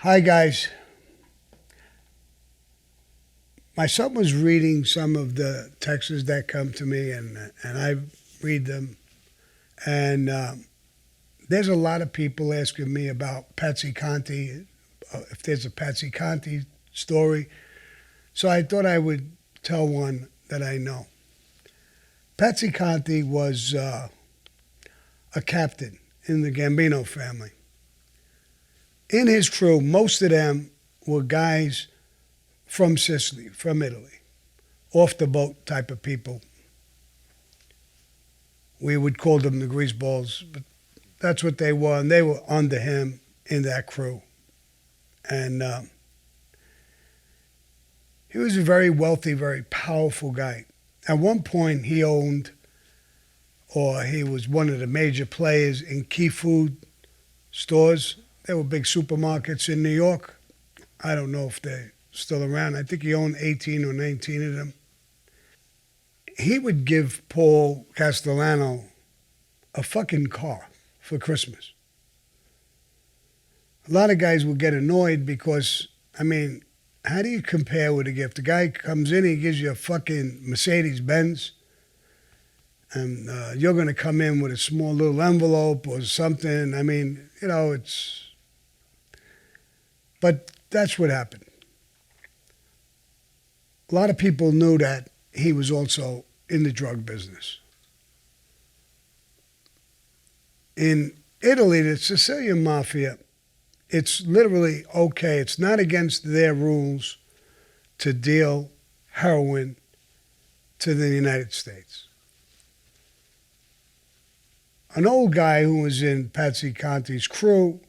Hi, guys. My son was reading some of the texts that come to me, and I read them. And there's a lot of people asking me about Patsy Conte, if there's a Patsy Conte story. So I thought I would tell one that I know. Patsy Conte was a captain in the Gambino family. In his crew, most of them were guys from Sicily, from Italy, off the boat type of people. We would call them the greaseballs, but that's what they were, and they were under him in that crew. And he was a very wealthy, very powerful guy. At one point, he owned, or he was one of the major players in key food stores. There were big supermarkets in New York. I don't know if they're still around. I think he owned 18 or 19 of them. He would give Paul Castellano a fucking car for Christmas. A lot of guys would get annoyed because, how do you compare with a gift? The guy comes in, he gives you a fucking Mercedes-Benz, and you're going to come in with a small little envelope or something. It's... But that's what happened. A lot of people knew that he was also in the drug business. In Italy, the Sicilian mafia, it's literally okay. It's not against their rules to deal heroin to the United States. An old guy who was in Patsy Conte's crew,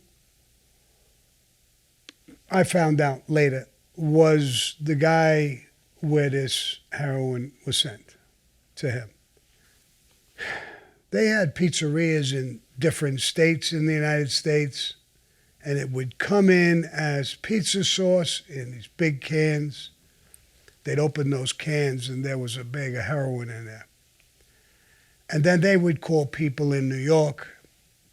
I found out later, was the guy where this heroin was sent to him. They had pizzerias in different states in the United States, and it would come in as pizza sauce in these big cans. They'd open those cans, and there was a bag of heroin in there. And then they would call people in New York.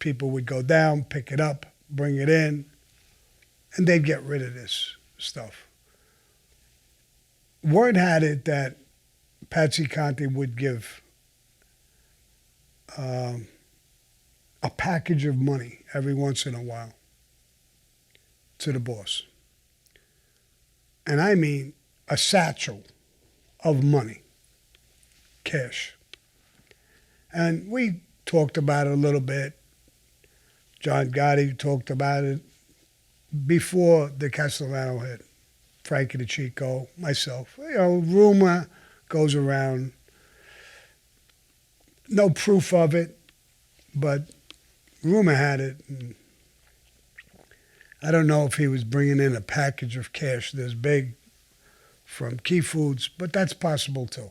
People would go down, pick it up, bring it in, and they'd get rid of this stuff. Word had it that Patsy Conte would give a package of money every once in a while to the boss. And I mean a satchel of money, cash. And we talked about it a little bit. John Gotti talked about it before the Castellano hit. Frankie the Chico, myself. Rumor goes around. No proof of it, but rumor had it. And I don't know if he was bringing in a package of cash this big from Key Foods, but that's possible too.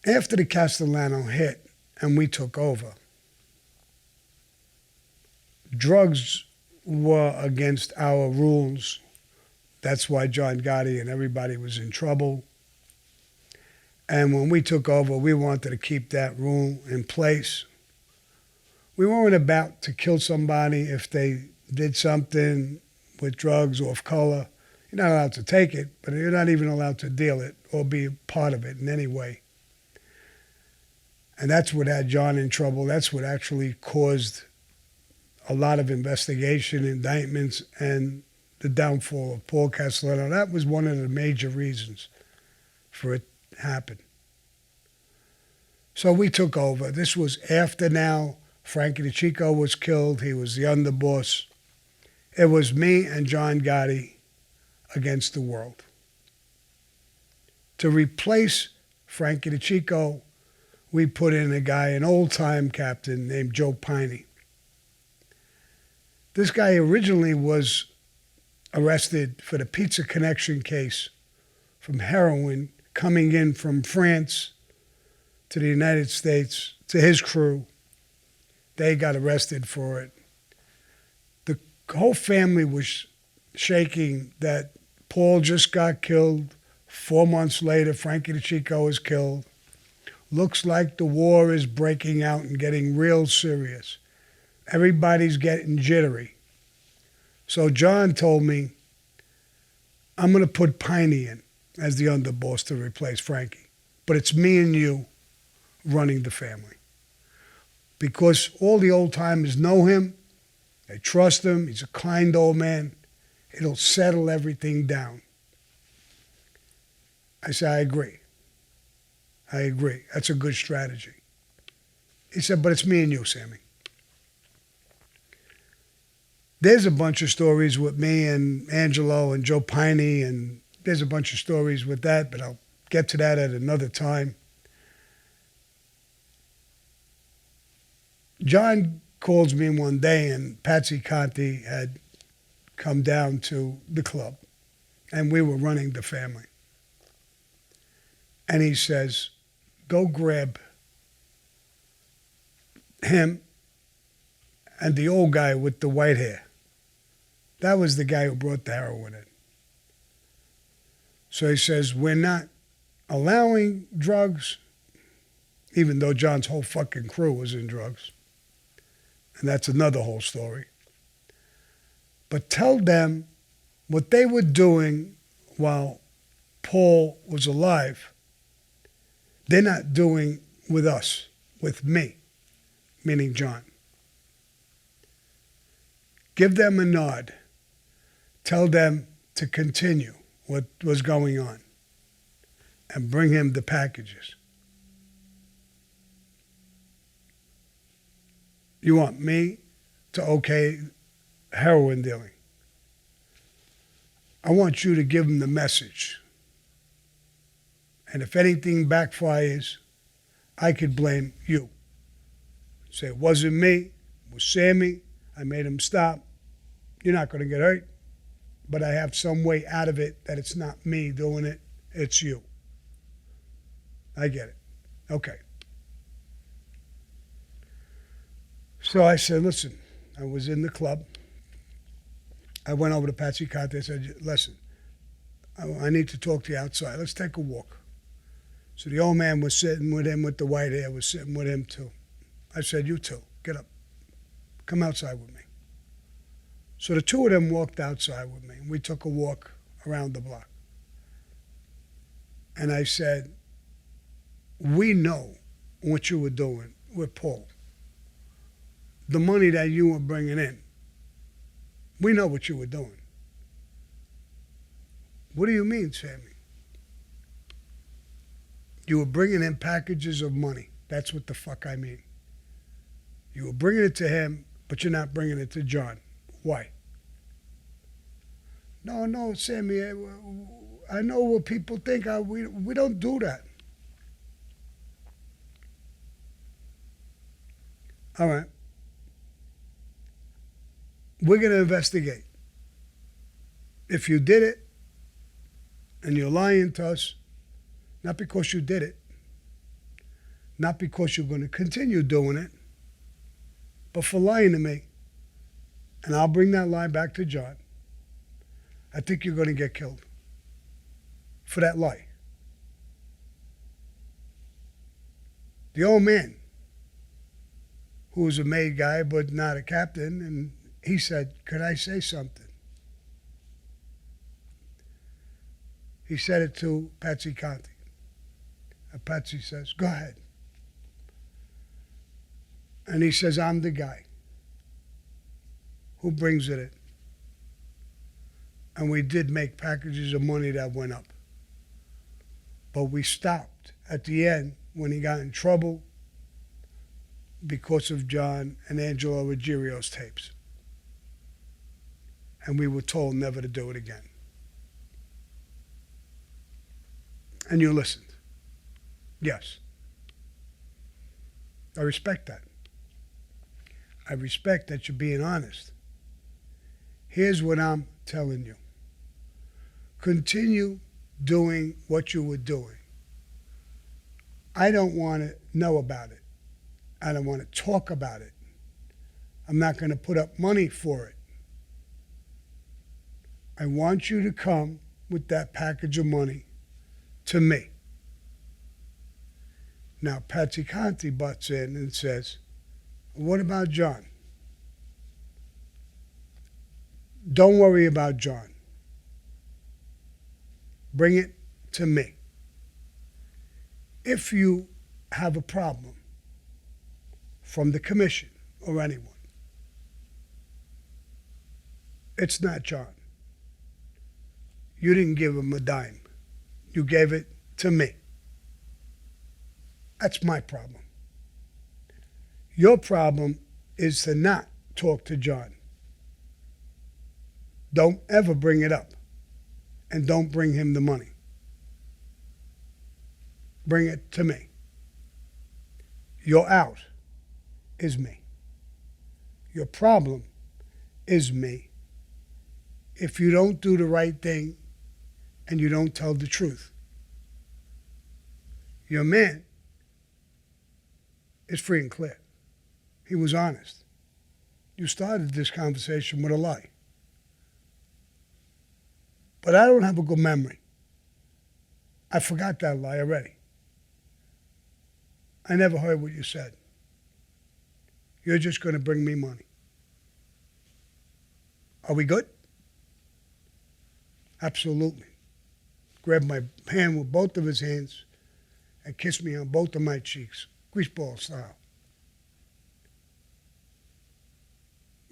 After the Castellano hit and we took over, drugs were against our rules. That's why John Gotti and everybody was in trouble. And when we took over, we wanted to keep that rule in place. We weren't about to kill somebody if they did something with drugs off color. You're not allowed to take it, but you're not even allowed to deal it or be a part of it in any way. And that's what had John in trouble. That's what actually caused a lot of investigation, indictments, and the downfall of Paul Castellano. That was one of the major reasons for it to happen. So we took over. This was after now Frankie the Chico was killed. He was the underboss. It was me and John Gotti against the world. To replace Frankie the Chico, we put in a guy, an old-time captain named Joe Piney. This guy originally was arrested for the Pizza Connection case from heroin coming in from France to the United States, to his crew. They got arrested for it. The whole family was shaking that Paul just got killed. 4 months later, Frankie the Chico was killed. Looks like the war is breaking out and getting real serious. Everybody's getting jittery. So John told me, I'm going to put Piney in as the underboss to replace Frankie. But it's me and you running the family. Because all the old timers know him, they trust him, he's a kind old man. It'll settle everything down. I said, I agree. That's a good strategy. He said, but it's me and you, Sammy. There's a bunch of stories with me and Angelo and Joe Piney, and there's a bunch of stories with that, but I'll get to that at another time. John calls me one day, and Patsy Conte had come down to the club, and we were running the family. And he says, go grab him and the old guy with the white hair. That was the guy who brought the heroin in. So he says, we're not allowing drugs, even though John's whole fucking crew was in drugs. And that's another whole story. But tell them what they were doing while Paul was alive, they're not doing with us, with me, meaning John. Give them a nod. Tell them to continue what was going on and bring him the packages. You want me to okay heroin dealing? I want you to give them the message. And if anything backfires, I could blame you. Say, it wasn't me, it was Sammy. I made him stop. You're not going to get hurt, but I have some way out of it that it's not me doing it, it's you. I get it. Okay. So I said, listen, I was in the club. I went over to Patsy Conte and said, listen, I need to talk to you outside. Let's take a walk. So the old man was sitting with him with the white hair, was sitting with him too. I said, you two, get up. Come outside with me. So the two of them walked outside with me. And we took a walk around the block. And I said, we know what you were doing with Paul. The money that you were bringing in. We know what you were doing. What do you mean, Sammy? You were bringing in packages of money. That's what the fuck I mean. You were bringing it to him, but you're not bringing it to John. Why? No, Sammy, I know what people think. We don't do that. All right. We're going to investigate. If you did it and you're lying to us, not because you did it, not because you're going to continue doing it, but for lying to me, and I'll bring that lie back to John, I think you're going to get killed for that lie. The old man, who was a made guy but not a captain, and he said, could I say something? He said it to Patsy Conte. And Patsy says, go ahead. And he says, I'm the guy who brings it in. And we did make packages of money that went up. But we stopped at the end when he got in trouble because of John and Angelo Ruggiero's tapes. And we were told never to do it again. And you listened. Yes. I respect that. I respect that you're being honest. Here's what I'm telling you. Continue doing what you were doing. I don't want to know about it. I don't want to talk about it. I'm not going to put up money for it. I want you to come with that package of money to me. Now, Patsy Conte butts in and says, what about John? Don't worry about John. Bring it to me. If you have a problem from the commission or anyone, it's not John. You didn't give him a dime. You gave it to me. That's my problem. Your problem is to not talk to John. Don't ever bring it up. And don't bring him the money. Bring it to me. Your out is me. Your problem is me if you don't do the right thing and you don't tell the truth. Your man is free and clear. He was honest. You started this conversation with a lie. But I don't have a good memory. I forgot that lie already. I never heard what you said. You're just going to bring me money. Are we good? Absolutely. Grabbed my hand with both of his hands and kissed me on both of my cheeks, greaseball style.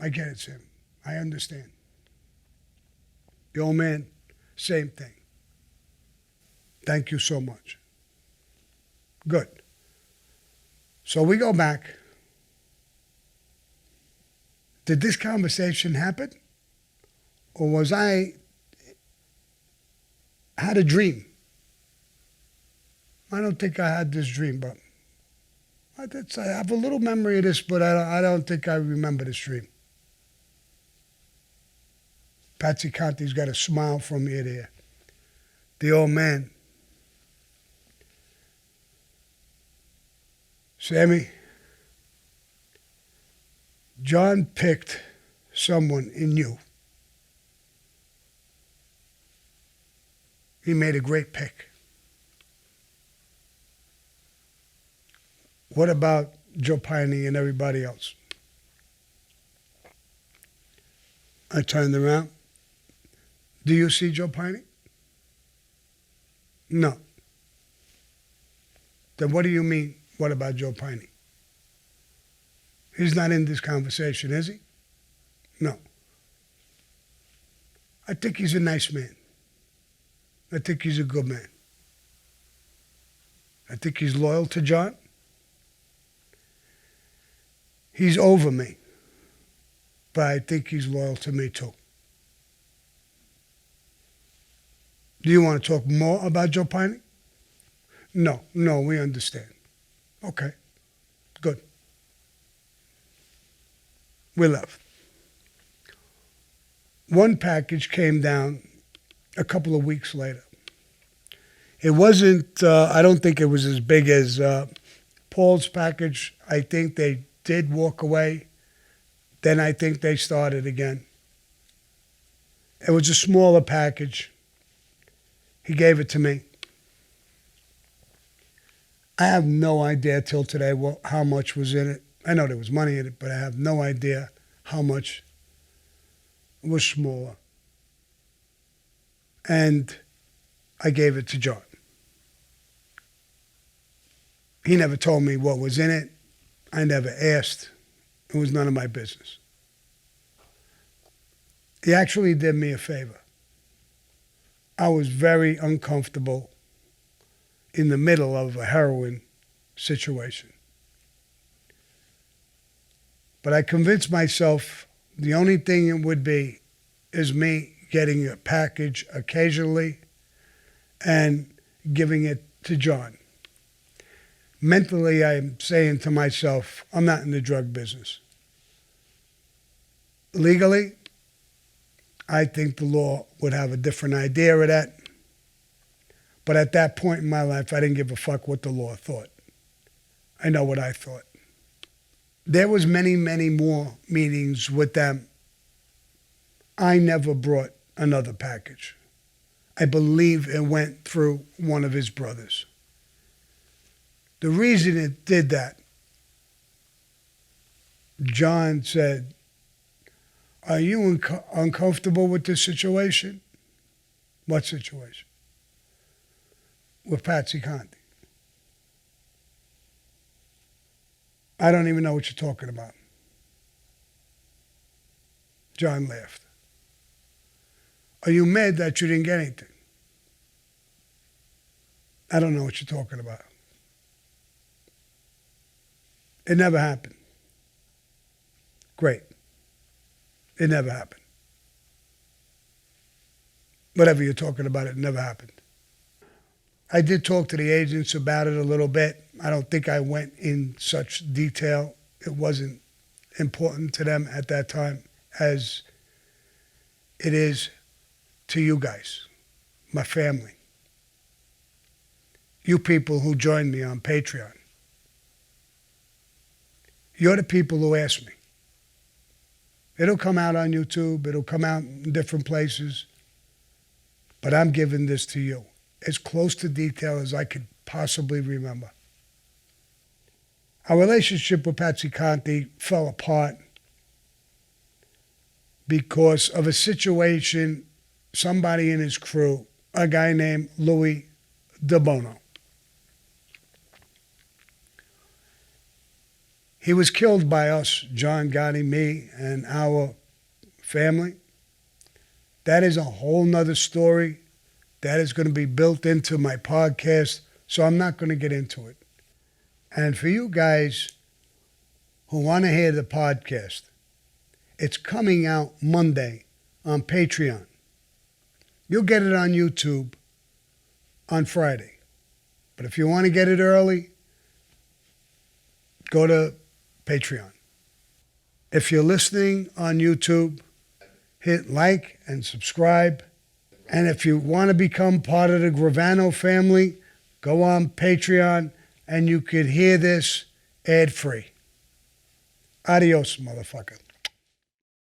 I get it, Sam. I understand. The old man, same thing. Thank you so much. Good. So we go back. Did this conversation happen? Or was I had a dream? I don't think I had this dream, but I have a little memory of this, but I don't think I remember this dream. Patsy Conte's got a smile from ear to ear. The old man. Sammy, John picked someone in you. He made a great pick. What about Joe Piney and everybody else? I turned around. Do you see Joe Piney? No. Then what do you mean, what about Joe Piney? He's not in this conversation, is he? No. I think he's a nice man. I think he's a good man. I think he's loyal to John. He's over me. But I think he's loyal to me too. Do you want to talk more about Joe Piney? No, we understand. Okay, good. We left. One package came down a couple of weeks later. It wasn't, I don't think it was as big as Paul's package. I think they did walk away. Then I think they started again. It was a smaller package. He gave it to me. I have no idea till today how much was in it. I know there was money in it, but I have no idea how much was smaller. And I gave it to John. He never told me what was in it. I never asked. It was none of my business. He actually did me a favor. I was very uncomfortable in the middle of a heroin situation. But I convinced myself the only thing it would be is me getting a package occasionally and giving it to John. Mentally, I'm saying to myself, I'm not in the drug business. Legally, I think the law would have a different idea of that. But at that point in my life, I didn't give a fuck what the law thought. I know what I thought. There was many, many more meetings with them. I never brought another package. I believe it went through one of his brothers. The reason it did that, John said, Are you uncomfortable with this situation? What situation? With Patsy Conte. I don't even know what you're talking about. John laughed. Are you mad that you didn't get anything? I don't know what you're talking about. It never happened. Great. It never happened. Whatever you're talking about, it never happened. I did talk to the agents about it a little bit. I don't think I went in such detail. It wasn't important to them at that time as it is to you guys, my family, you people who joined me on Patreon. You're the people who asked me. It'll come out on YouTube. It'll come out in different places. But I'm giving this to you as close to detail as I could possibly remember. Our relationship with Patsy Conte fell apart because of a situation, somebody in his crew, a guy named Louis DeBono. He was killed by us, John Gotti, me, and our family. That is a whole nother story. That is going to be built into my podcast, so I'm not going to get into it. And for you guys who want to hear the podcast, it's coming out Monday on Patreon. You'll get it on YouTube on Friday. But if you want to get it early, go to Patreon. If you're listening on YouTube, hit like and subscribe. And if you want to become part of the Gravano family, go on Patreon and you could hear this ad-free. Adios, motherfucker.